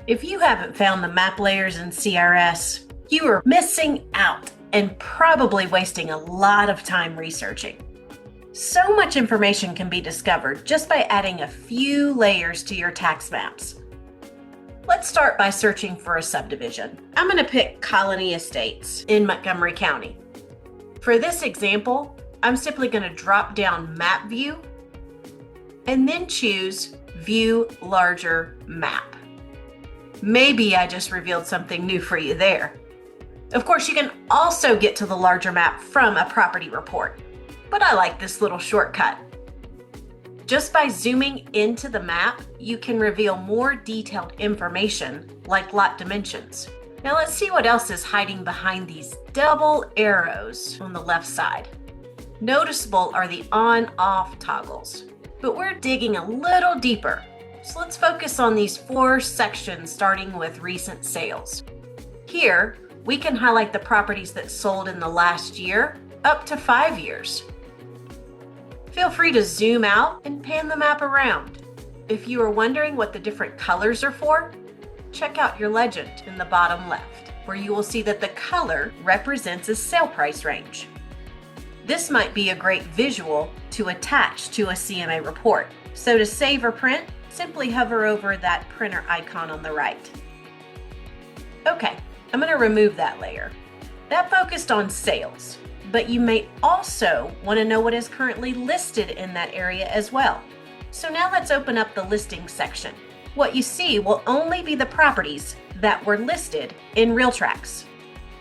If you haven't found the map layers in CRS, you are missing out and probably wasting a lot of time researching. So much information can be discovered just by adding a few layers to your tax maps. Let's start by searching for a subdivision. I'm going to pick Colony Estates in Montgomery County. For this example, I'm simply going to drop down Map View and then choose View Larger Map. Maybe I just revealed something new for you there. Of course, you can also get to the larger map from a property report, but I like this little shortcut. Just by zooming into the map, you can reveal more detailed information like lot dimensions. Now let's see what else is hiding behind these double arrows on the left side. Noticeable are the on-off toggles, but we're digging a little deeper. So let's focus on these 4 sections starting with recent sales. Here, we can highlight the properties that sold in the last year up to 5 years. Feel free to zoom out and pan the map around. If you are wondering what the different colors are for, check out your legend in the bottom left, where you will see that the color represents a sale price range. This might be a great visual to attach to a CMA report. So to save or print, simply hover over that printer icon on the right. Okay, I'm going to remove that layer. That focused on sales, but you may also want to know what is currently listed in that area as well. So now let's open up the listings section. What you see will only be the properties that were listed in Realtracs.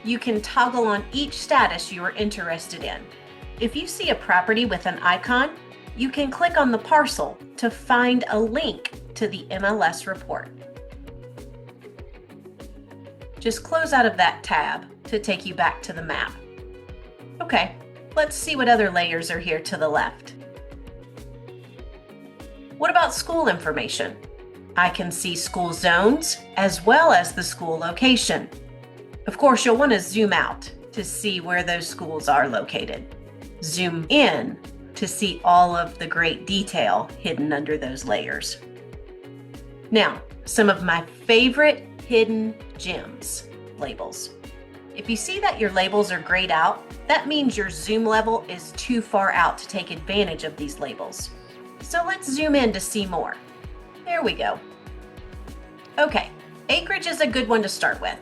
You can toggle on each status you are interested in. If you see a property with an icon, you can click on the parcel to find a link to the MLS report. Just close out of that tab to take you back to the map. Okay, let's see what other layers are here to the left. What about school information? I can see school zones as well as the school location. Of course, you'll want to zoom out to see where those schools are located. Zoom in to see all of the great detail hidden under those layers. Now, some of my favorite hidden gems, labels. If you see that your labels are grayed out, that means your zoom level is too far out to take advantage of these labels. So let's zoom in to see more. There we go. Okay, acreage is a good one to start with.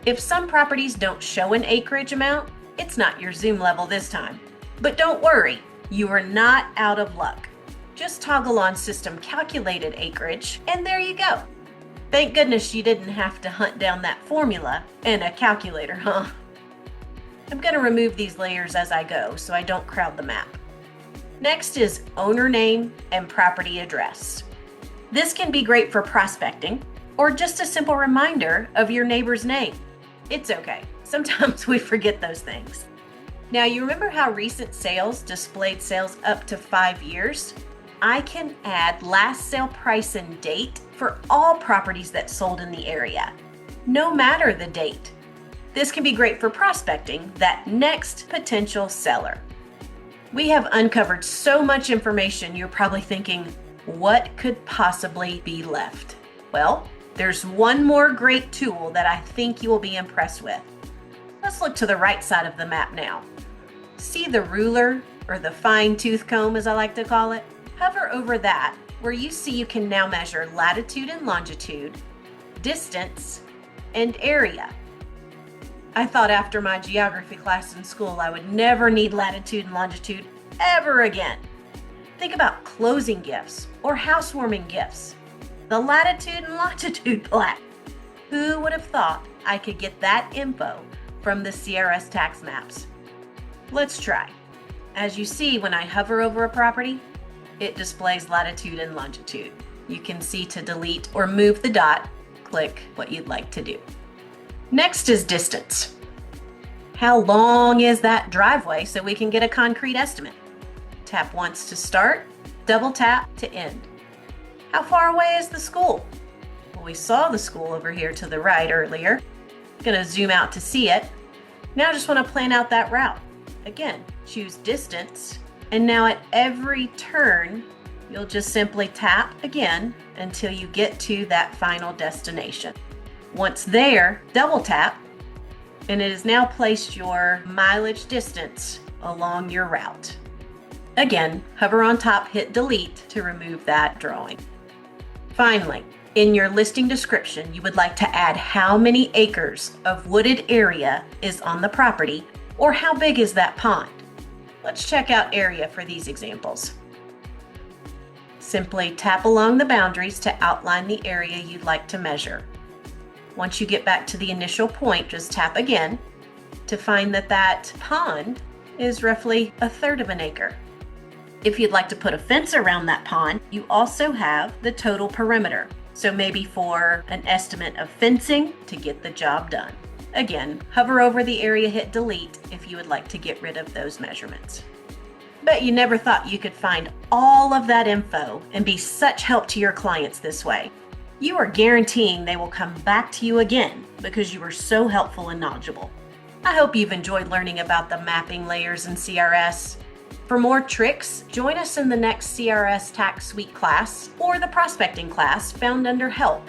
If some properties don't show an acreage amount, it's not your zoom level this time. But don't worry, you are not out of luck. Just toggle on System Calculated Acreage, and there you go. Thank goodness you didn't have to hunt down that formula and a calculator, huh? I'm going to remove these layers as I go so I don't crowd the map. Next is owner name and property address. This can be great for prospecting or just a simple reminder of your neighbor's name. It's okay. Sometimes we forget those things. Now, you remember how recent sales displayed sales up to 5 years? I can add last sale price and date for all properties that sold in the area, no matter the date. This can be great for prospecting that next potential seller. We have uncovered so much information, you're probably thinking, what could possibly be left? Well, there's one more great tool that I think you will be impressed with. Let's look to the right side of the map now. See the ruler, or the fine-tooth comb as I like to call it? Hover over that, where you see you can now measure latitude and longitude, distance, and area. I thought after my geography class in school I would never need latitude and longitude ever again. Think about closing gifts or housewarming gifts. The latitude and longitude plaque. Who would have thought I could get that info from the CRS tax maps? Let's try. As you see, when I hover over a property, it displays latitude and longitude. You can see to delete or move the dot, click what you'd like to do. Next is distance. How long is that driveway so we can get a concrete estimate? Tap once to start, double tap to end. How far away is the school? Well, we saw the school over here to the right earlier. Gonna zoom out to see it. Now I just want to plan out that route. Again, choose distance, and now at every turn, You'll just simply tap again until you get to that final destination. Once there, double tap, and it has now placed your mileage distance along your route. Again, hover on top, hit delete to remove that drawing. Finally, in your listing description, you would like to add how many acres of wooded area is on the property, or how big is that pond. Let's check out area for these examples. Simply tap along the boundaries to outline the area you'd like to measure. Once you get back to the initial point, just tap again to find that that pond is roughly 1/3 of an acre. If you'd like to put a fence around that pond, you also have the total perimeter. So maybe for an estimate of fencing to get the job done. Again, hover over the area, hit delete if you would like to get rid of those measurements. Bet you never thought you could find all of that info and be such help to your clients this way. You are guaranteeing they will come back to you again because you were so helpful and knowledgeable. I hope you've enjoyed learning about the mapping layers in CRS. For more tricks, join us in the next CRS Tax Suite class or the prospecting class found under Help